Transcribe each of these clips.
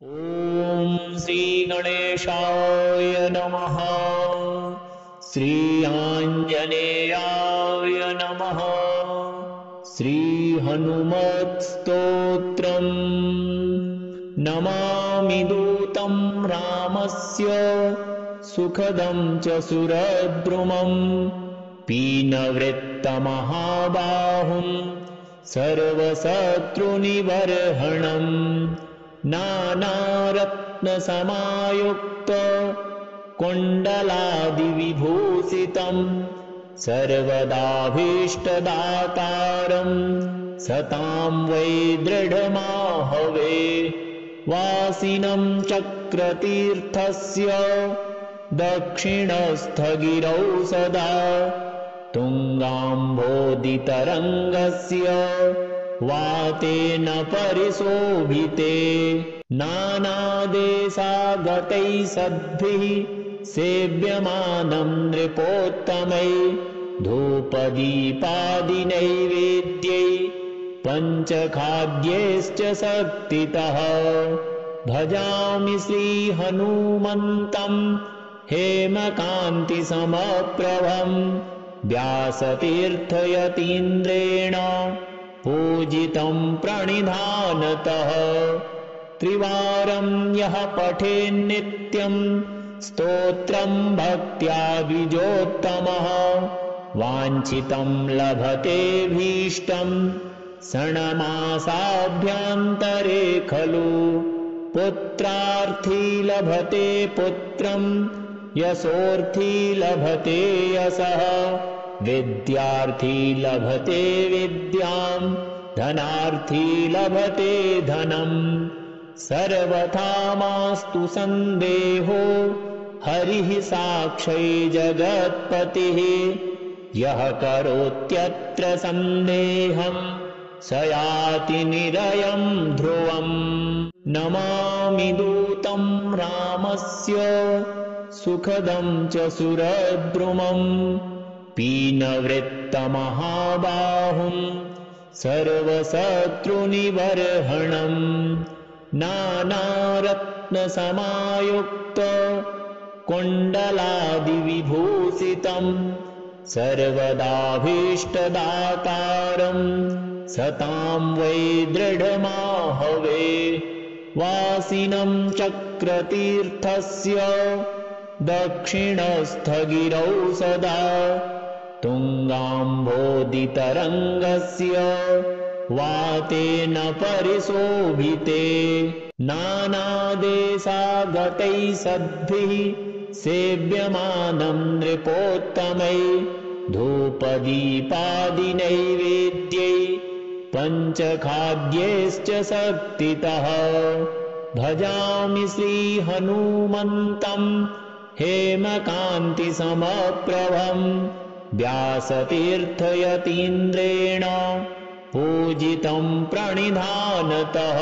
ॐ श्रीगणेशाय नमः। श्रीआञ्जनेयाय नमः। श्रीहनुमत्स्तोत्रम्। नमामि दूतं रामस्य सुखदं च सुरद्रुमं पीनवृत्तमहाबाहुं सर्वशत्रुनिबर्हणम् नानारत्नसमायुक्त कुण्डलादिविभूषितं सर्वदाभीष्टदातारं सतां वै दृढमाहवे। वासिनं चक्रतीर्थस्य दक्षिणस्थगिरौ सदा तुङ्गाम्भोदितरङ्गस्य वातेन परिशोभिते। नानादेशागतैः सद्भिः सेव्यमानं नृपोत्तमैः धूपदीपादिनैवेद्यैः पञ्चखाद्यैश्च शक्तितः। भजामि श्रीहनुमन्तं हेमकान्तिसमप्रभं व्यासतीर्थयतीन्द्रेण पूजितं प्रणिधानतः। त्रिवारं यः पठेन्नित्यं स्तोत्रं भक्त्या द्विजोत्तमः वाञ्छितं लभतेऽभीष्टं षण्मासाभ्यन्तरे खलु। पुत्रार्थी लभते पुत्रं यशोर्थी लभते यशः विद्यार्थी लभते विद्यां धनार्थी लभते धनम्। सर्वथा मास्तु सन्देहो हरिः साक्षै जगत्पतिः यः करोत्यत्र सन्देहं स याति निरयं ध्रुवम्। नमामि दूतं रामस्य सुखदं च सुरद्रुमं पीनवृत्तमहाबाहुं सर्वशत्रुनिबर्हणम् नानारत्नसमायुक्त कुण्डलादिविभूषितं सर्वदाभीष्टदातारं सतां वै दृढमाहवे। वासिनं चक्रतीर्थस्य दक्षिणस्थगिरौ सदा तुङ्गाम्भोदितरङ्गस्य वातेन परिशोभिते। नानादेशागतैः सद्भिः सेव्यमानं नृपोत्तमैः धूपदीपादिनैवेद्यैः पञ्चखाद्यैश्च शक्तितः। भजामि श्रीहनुमन्तं हेमकान्तिसमप्रभं व्यासतीर्थयतीन्द्रेण पूजितं प्रणिधानतः।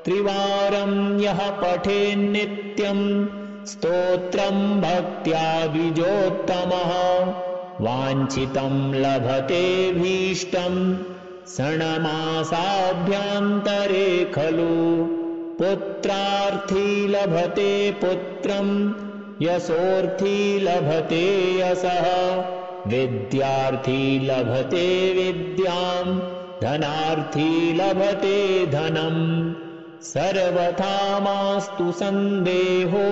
त्रिवारं यः पठेन्नित्यं स्तोत्रं भक्त्या द्विजोत्तमः वाञ्छितं लभतेऽभीष्टं षण्मासाभ्यन्तरे खलु। पुत्रार्थी लभते पुत्रं यशोर्थी लभते यशः विद्यार्थी लभते विद्यां धनार्थी लभते धनम्। सर्वथा मास्तु सन्देहो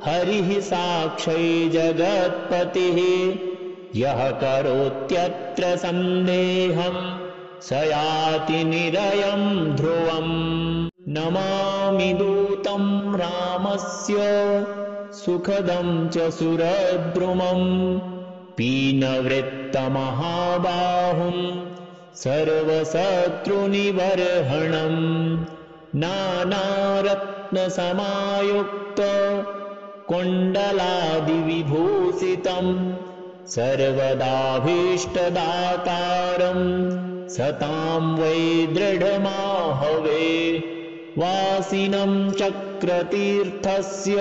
हरिः साक्षै जगत्पतिः यः करोत्यत्र सन्देहं स याति निरयं ध्रुवम्। नमामि दूतं रामस्य सुखदं च सुरद्रुमं पीनवृत्तमहाबाहुं सर्वशत्रुनिबर्हणम् नानारत्नसमायुक्त कुण्डलादिविभूषितं सर्वदाभीष्टदातारं सतां वै दृढमाहवे। वासिनं चक्रतीर्थस्य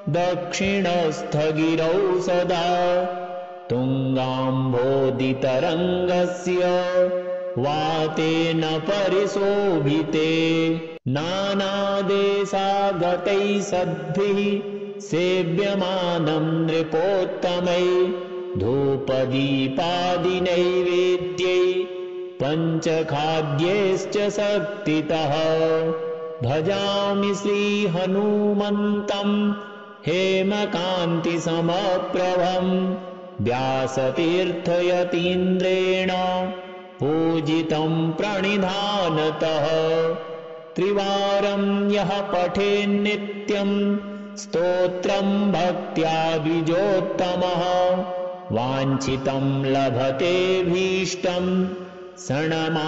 दक्षिणस्थगिरौ सदा तुङ्गाम्भोदितरङ्गस्य वातेन परिशोभिते। नानादेशागतैः सद्भिः सेव्यमानं नृपोत्तमैः धूपदीपादिनैवेद्यैः पञ्चखाद्यैश्च शक्तितः भजामि श्रीहनुमन्तं हेमकान्तिसमप्रभं व्यासतीर्थयतीन्द्रेण पूजितं प्रणिधानतः त्रिवारं यः पठेन्नित्यं स्तोत्रं भक्त्या द्विजोत्तमः वाञ्छितं लभतेऽभीष्टं षण्मासाभ्यन्तरे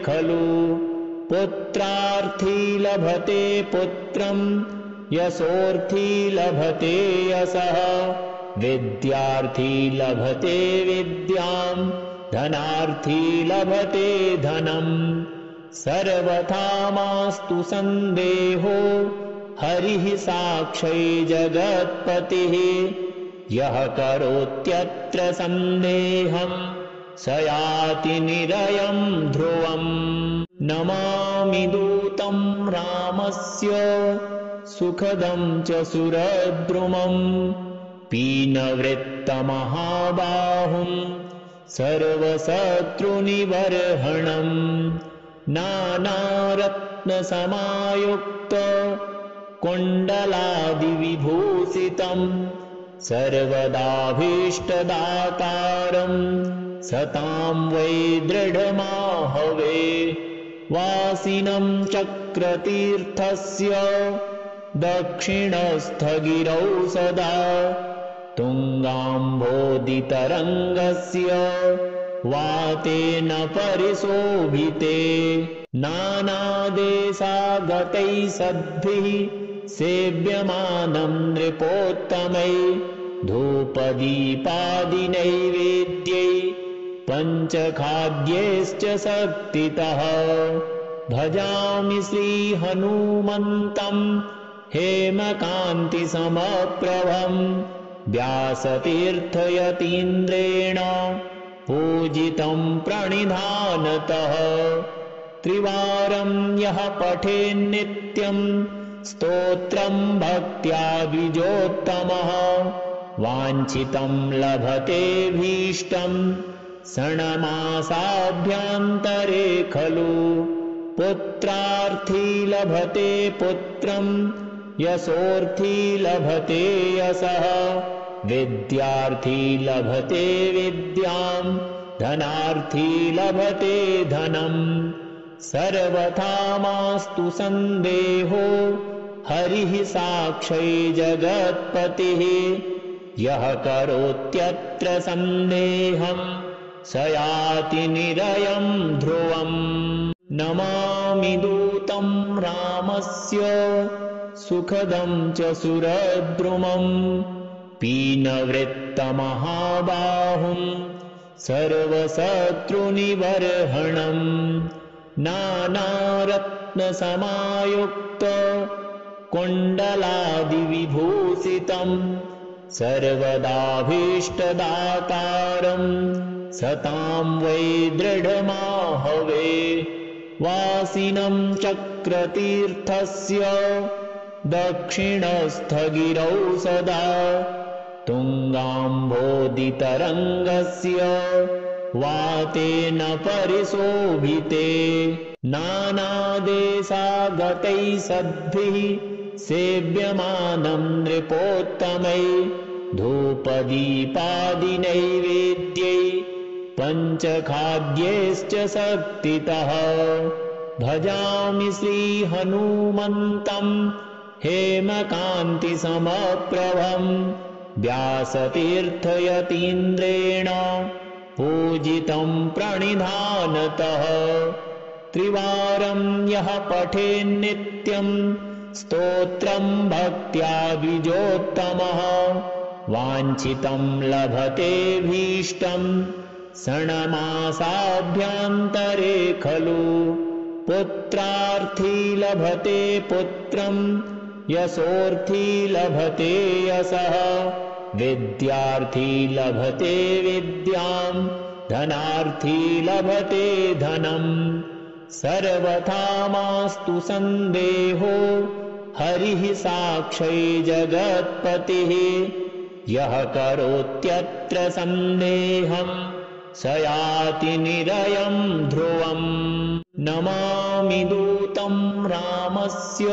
खलु पुत्रार्थी लभते पुत्रं यशोर्थी लभते यशः विद्यार्थी लभते विद्यां धनार्थी लभते धनम् सर्वथा मास्तु सन्देहो हरिः साक्षी जगत्पतिः यः करोत्यत्र सन्देहं स याति निरयं ध्रुवम् नमामि दूतं रामस्य सुखदं च सुरद्रुमं पीनवृत्तमहाबाहुं सर्वशत्रुनिबर्हणं नानारत्नसमायुक्त कुण्डलादिविभूषितं सर्वदाभीष्टदातारं सतां वै दृढमाहवे वासिनं चक्रतीर्थस्य दक्षिणस्थगिरौ सदा तुङ्गाम्भोदितरङ्गस्य वातेन परिशोभिते नानादेशागतैः सद्भिः सेव्यमानं नृपोत्तमैः धूपदीपादिनैवेद्यैः पञ्चखाद्यैश्च शक्तितः भजामि श्रीहनुमन्तं हेमकान्तिसमप्रभं व्यासतीर्थयतीन्द्रेण पूजितं प्रणिधानतः त्रिवारं यः पठेन्नित्यं स्तोत्रं भक्त्या द्विजोत्तमः वाञ्छितं लभतेऽभीष्टं षण्मासाभ्यन्तरे खलु पुत्रार्थी लभते पुत्रं यशोर्थी लभते यशः विद्यार्थी लभते विद्यां धनार्थी लभते धनम् सर्वथा मास्तु सन्देहो हरिः साक्षी जगत्पतिः यः करोत्यत्र सन्देहं स याति निरयं ध्रुवम् नमामि दूतं रामस्य सुखदं च सुरद्रुमं पीनवृत्तमहाबाहुं सर्वशत्रुनिबर्हणं नानारत्नसमायुक्त कुण्डलादिविभूषितं सर्वदाभीष्टदातारं सतां वै दृढमाहवे वासिनं चक्रतीर्थस्य दक्षिणस्थगिरौ सदा तुङ्गाम्भोदितरङ्गस्य वातेन परिशोभिते नानादेशागतैः सद्भिः सेव्यमानं नृपोत्तमैः धूपदीपादिनैवेद्यैः पञ्चखाद्यैश्च शक्तितः भजामि श्रीहनुमन्तं हेमकान्तिसमप्रभं व्यासतीर्थयतीन्द्रेण पूजितं प्रणिधानतः त्रिवारं यः पठेन्नित्यं स्तोत्रं भक्त्या द्विजोत्तमः वाञ्छितं लभतेऽभीष्टं षण्मासाभ्यन्तरे खलु पुत्रार्थी लभते पुत्रं यशोर्थी लभते यशः विद्यार्थी लभते विद्यां धनार्थी लभते धनम् सर्वथा मास्तु सन्देहो हरिः साक्षी जगत्पतिः यः करोत्यत्र सन्देहं स याति निरयं ध्रुवम् नमामि दूतं रामस्य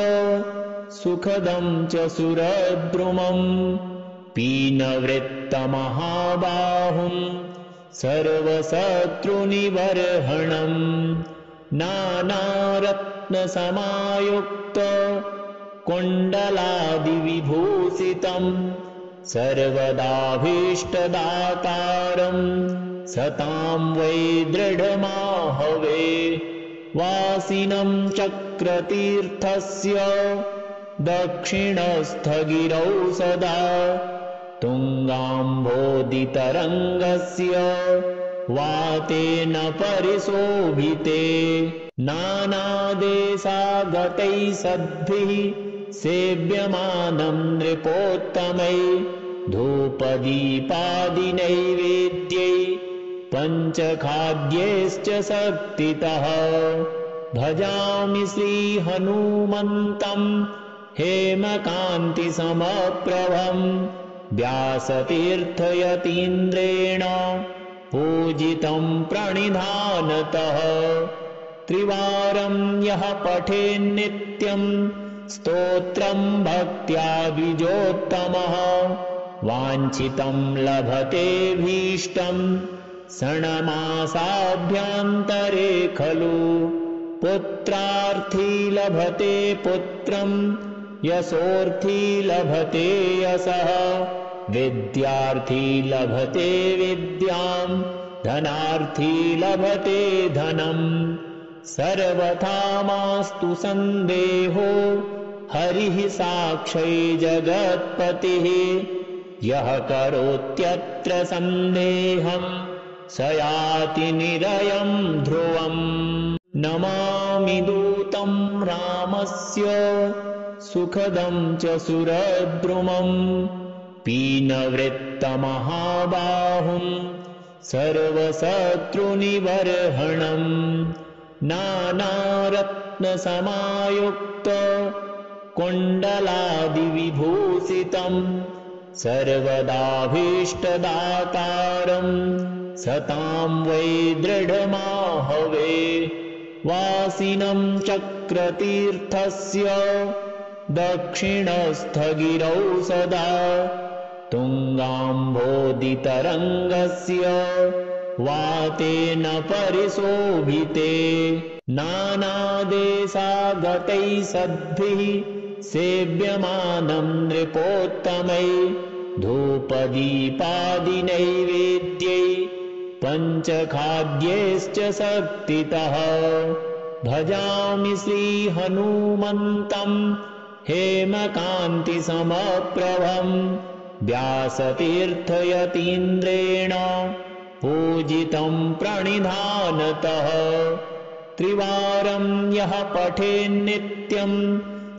सुखदं च सुरद्रुमम् पीनवृत्तमहाबाहुं सर्वशत्रुनिबर्हणम् नानारत्नसमायुक्त कुण्डलादिविभूषितं सर्वदाभीष्टदातारं सतां वै दृढमाहवे वासिनं चक्रतीर्थस्य दक्षिणस्थगिरौ सदा तुङ्गाम्भोदितरङ्गस्य वातेन परिशोभिते नानादेशागतैः सद्भिः सेव्यमानं नृपोत्तमै धूपदीपादिनैवेद्यै पञ्चखाद्यैश्च शक्तितः भजामि श्रीहनुमन्तं हेमकान्तिसमप्रभं व्यासतीर्थयतीन्द्रेण पूजितं प्रणिधानतः त्रिवारं यः पठेन्नित्यं स्तोत्रं भक्त्या द्विजोत्तमः वाञ्छितं लभतेऽभीष्टं षण्मासाभ्यन्तरे खलु पुत्रार्थी लभते पुत्रं यशोर्थी लभते यशः विद्यार्थी लभते विद्यां धनार्थी लभते धनम् सर्वथा मास्तु सन्देहो हरिः साक्षी जगत्पतिः यः करोत्यत्र सन्देहं स याति निरयं ध्रुवम् नमामि दूतं रामस्य सुखदं च सुरद्रुमम् पीनवृत्तमहाबाहुं सर्वशत्रुनिबर्हणम् नानारत्नसमायुक्त कुण्डलादिविभूषितं सर्वदाभीष्टदातारं सतां वै दृढमाहवे वासिनं चक्रतीर्थस्य दक्षिणस्थगिरौ सदा तुङ्गाम्भोदितरङ्गस्य वातेन परिशोभिते नानादेशागतैः सद्भिः सेव्यमानं नृपोत्तमै धूपदीपादिनैवेद्यै पञ्चखाद्यैश्च शक्तितः भजामि श्रीहनुमन्तं हेमकान्तिसमप्रभं व्यासतीर्थयतीन्द्रेण पूजितं प्रणिधानतः त्रिवारं यः पठेन्नित्यं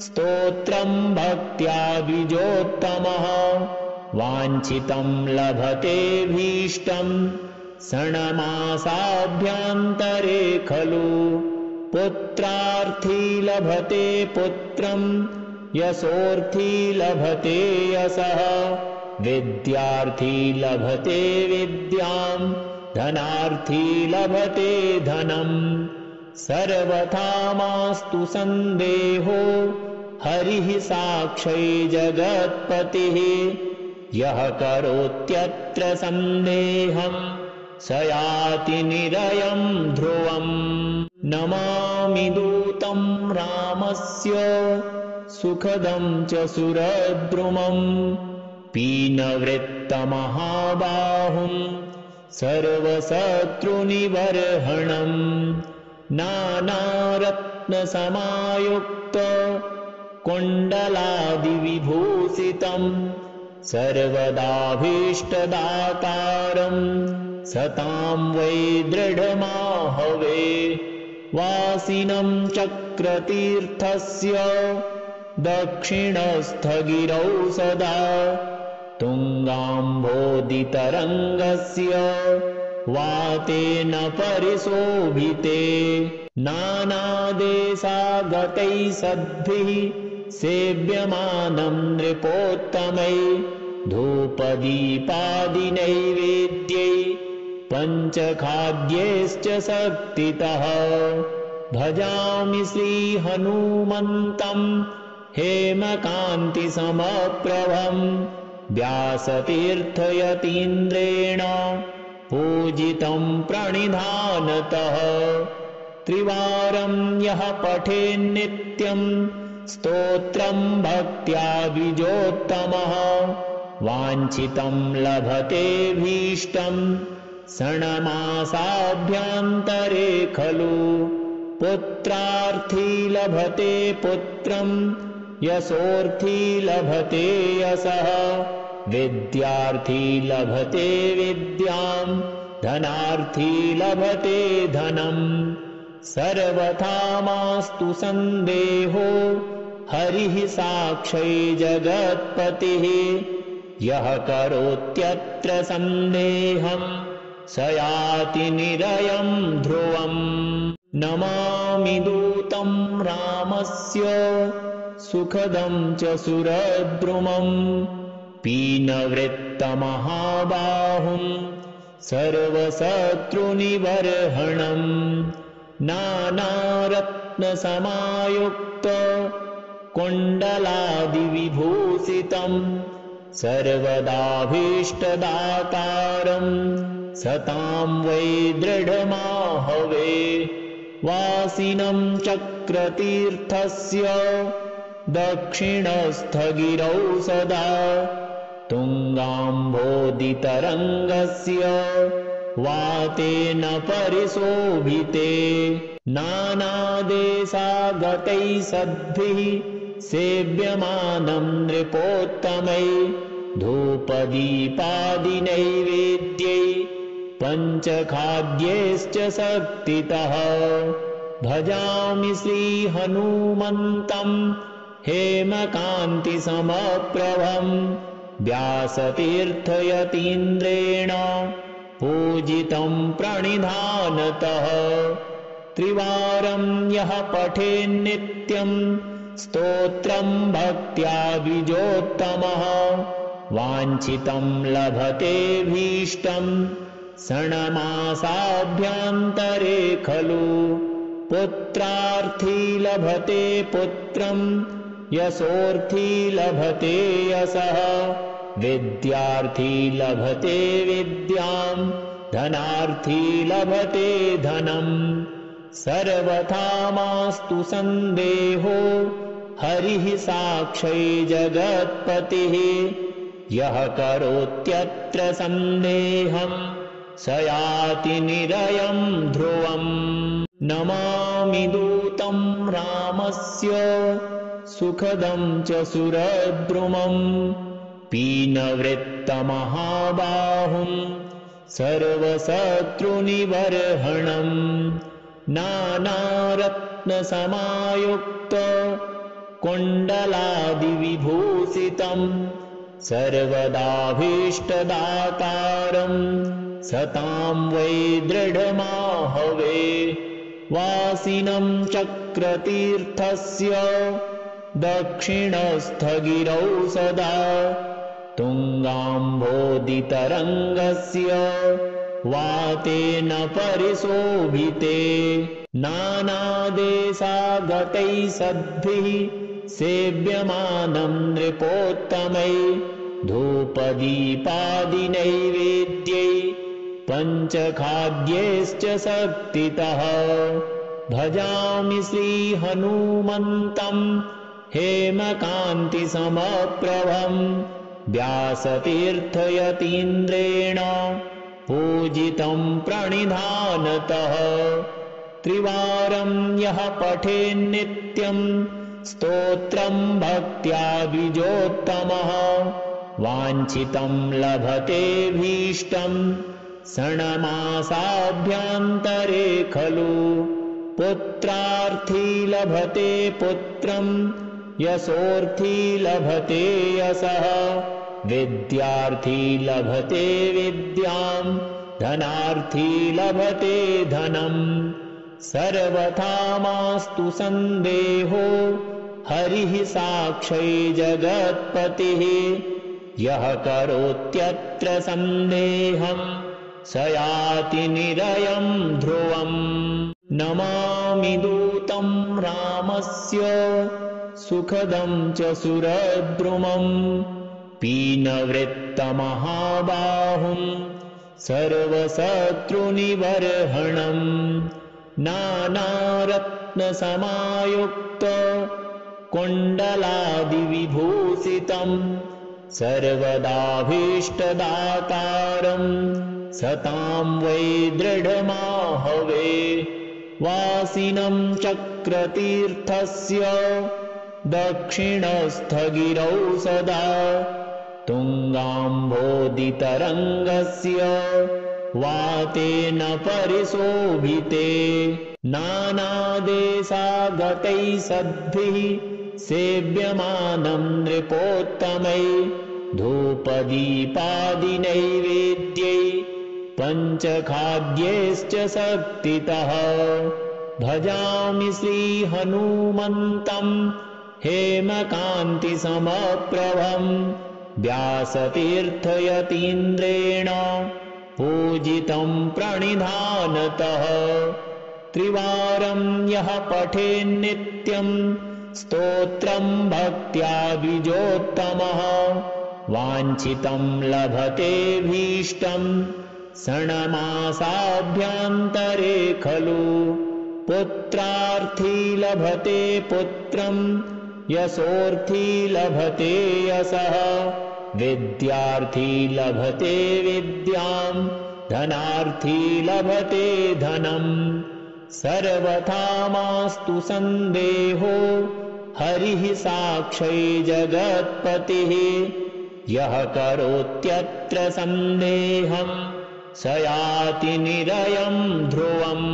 स्तोत्रं भक्त्या द्विजोत्तमः वाञ्छितं लभतेऽभीष्टं षण्मासाभ्यन्तरे खलु पुत्रार्थी लभते पुत्रं यशोर्थी लभते यशः विद्यार्थी लभते विद्यां धनार्थी लभते धनम् सर्वथा मास्तु सन्देहो हरिः साक्षी जगत्पतिः यः करोत्यत्र सन्देहं स याति निरयं ध्रुवम् नमामि दूतं रामस्य सुखदं च सुरद्रुमम् पीनवृत्तमहाबाहुं सर्वशत्रुनिबर्हणम् नानारत्नसमायुक्त कुण्डलादिविभूषितं सर्वदाभीष्टदातारं सतां वै दृढमाहवे वासिनं चक्रतीर्थस्य दक्षिणस्थगिरौ सदा तुङ्गाम्भोदितरङ्गस्य वा तेन परिशोभिते नानादेशागतैः सद्भिः सेव्यमानं नृपोत्तमै धूपदीपादिनैवेद्यै पञ्चखाद्यैश्च शक्तितः भजामि श्रीहनुमन्तं हेमकान्तिसमप्रभं व्यासतीर्थयतीन्द्रेण पूजितं प्रणिधानतः त्रिवारं यः पठेन्नित्यं स्तोत्रं भक्त्या द्विजोत्तमः वाञ्छितं लभतेऽभीष्टं षण्मासाभ्यन्तरे खलु पुत्रार्थी लभते पुत्रं यशोर्थी लभते यशः विद्यार्थी लभते विद्यां धनार्थी लभते धनम् सर्वथा मास्तु सन्देहो हरिः साक्षै जगत्पतिः यः करोत्यत्र सन्देहं स याति निरयं ध्रुवम् नमामि दूतं रामस्य सुखदं च सुरद्रुमम् पीनवृत्तमहाबाहुं सर्वशत्रुनिबर्हणम् नानारत्नसमायुक्त कुण्डलादिविभूषितं सर्वदाभीष्टदातारं सतां वै दृढमाहवे वासिनं चक्रतीर्थस्य दक्षिणस्थगिरौ सदा तुङ्गाम्भोदितरङ्गस्य वातेन परिशोभिते नानादेशागतैः सद्भिः सेव्यमानं नृपोत्तमै धूपदीपादिनैवेद्यै पञ्चखाद्यैश्च शक्तितः भजामि श्रीहनुमन्तं हेमकान्तिसमप्रभं व्यासतीर्थयतीन्द्रेण पूजितं प्रणिधानतः त्रिवारं यः पठेन्नित्यं स्तोत्रं भक्त्या द्विजोत्तमः वाञ्छितं लभतेऽभीष्टं षण्मासाभ्यन्तरे खलु पुत्रार्थी लभते पुत्रं यशोर्थी लभते यशः विद्यार्थी लभते विद्यां धनार्थी लभते धनम् सर्वथा मास्तु सन्देहो हरिः साक्षै जगत्पतिः यः करोत्यत्र सन्देहं स याति निरयं ध्रुवम् नमामि दूतं रामस्य सुखदं च सुरद्रुमम् पीनवृत्तमहाबाहुं सर्वशत्रुनिबर्हणम् नानारत्नसमायुक्त कुण्डलादिविभूषितं सर्वदाभीष्टदातारं सतां वै दृढमाहवे वासिनं चक्रतीर्थस्य दक्षिणस्थगिरौ सदा तुङ्गाम्भोदितरङ्गस्य वातेन परिशोभिते नानादेशागतैः सद्भिः सेव्यमानं नृपोत्तमै धूपदीपादिनैवेद्यै पञ्चखाद्यैश्च शक्तितः भजामि श्रीहनुमन्तं हेमकान्तिसमप्रभं व्यासतीर्थयतीन्द्रेण पूजितं प्रणिधानतः त्रिवारं यः पठेन्नित्यं स्तोत्रं भक्त्या द्विजोत्तमः वाञ्छितं लभतेऽभीष्टं षण्मासाभ्यन्तरे खलु पुत्रार्थी लभते पुत्रं यशोर्थी लभते यशः विद्यार्थी लभते विद्यां धनार्थी लभते धनम् सर्वथा मास्तु सन्देहो हरिः साक्षै जगत्पतिः यः करोत्यत्र सन्देहम् स याति निरयम् ध्रुवम् नमामि दूतं रामस्य सुखदं च सुरद्रुमम् पीनवृत्तमहाबाहुम् सर्वशत्रुनिबर्हणम् नानारत्नसमायुक्त कुण्डलादिविभूषितम् सर्वदाभीष्टदातारम् सतां वै दृढमाहवे वासिनं चक्रतीर्थस्य दक्षिणस्थगिरौ सदा तुङ्गाम्भोदितरङ्गस्य वातेन परिशोभिते नानादेशागतैः सद्भिः सेव्यमानं नृपोत्तमै धूपदीपादिनैवेद्यै पञ्चखाद्यैश्च शक्तितः भजामि श्रीहनुमन्तं हेमकान्तिसमप्रभं व्यासतीर्थयतीन्द्रेण पूजितं प्रणिधानतः त्रिवारं यः पठेन्नित्यं स्तोत्रं भक्त्या द्विजोत्तमः वाञ्छितं लभतेऽभीष्टं षण्मासाभ्यन्तरे खलु पुत्रार्थी लभते पुत्रं यशोर्थी लभते यशः विद्यार्थी लभते विद्यां धनार्थी लभते धनम् सर्वथा मास्तु सन्देहो हरिः साक्षै जगत्पतिः यः करोत्यत्र सन्देहम् स याति निरयम् ध्रुवम्।